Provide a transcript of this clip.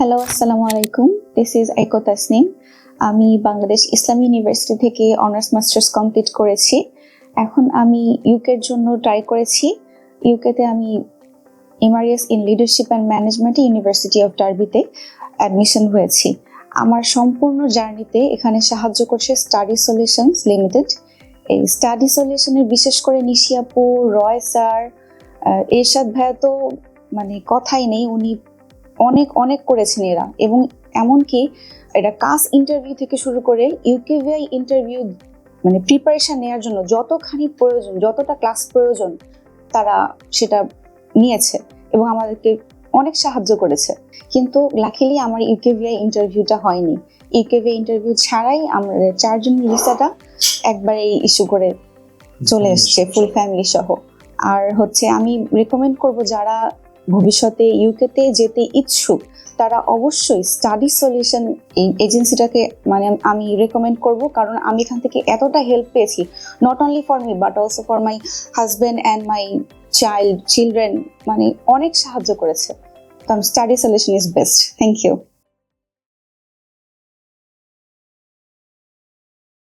Hello, আসসালামু আলাইকুম। This is আইকো Tasnim. আমি বাংলাদেশ ইসলামী ইউনিভার্সিটি থেকে অনার্স মাস্টার্স কমপ্লিট করেছি। এখন আমি ইউকের জন্য ট্রাই করেছি। ইউকেতে আমি MRS in leadership and management university of ডার্বিতে অ্যাডমিশন হয়েছি। আমার সম্পূর্ণ জার্নিতে এখানে সাহায্য করছে স্টাডি সলিউশনস লিমিটেড। এই স্টাডি সলিউশনের বিশেষ করে নিশি আপু, রয় স্যার, এরশাদ ভাইয়া তো মানে কথাই নেই, উনি অনেক অনেক করেছেন এরা। এবং এমনকি এটা কাস ইন্টারভিউ থেকে শুরু করে ইউকেভিআই ইন্টারভিউ মানে প্রিপারেশন নেওয়ার জন্য যতখানি প্রয়োজন, যতটা ক্লাস প্রয়োজন তারা সেটা নিয়েছে এবং আমাদেরকে অনেক সাহায্য করেছে। কিন্তু লাকিলি আমার ইউকেভিআই ইন্টারভিউটা হয়নি। ইউকেভিআই ইন্টারভিউ ছাড়াই আমাদের 4 জনের ভিসাটা একবারেই ইস্যু করে চলে এসছে ফুল ফ্যামিলি সহ। আর আমি রেকমেন্ড করব যারা ভবিষ্যতে ইউকেতে যেতে ইচ্ছুক তারা অবশ্যই স্টাডি সলিউশন এই এজেন্সিটাকে আমি রেকমেন্ড করব, কারণ আমি এখান থেকে এতটা হেল্প পেয়েছি, not only for me but also for my husband and my children, অনেক সাহায্য করেছে। তো Study Solution is best. Thank you.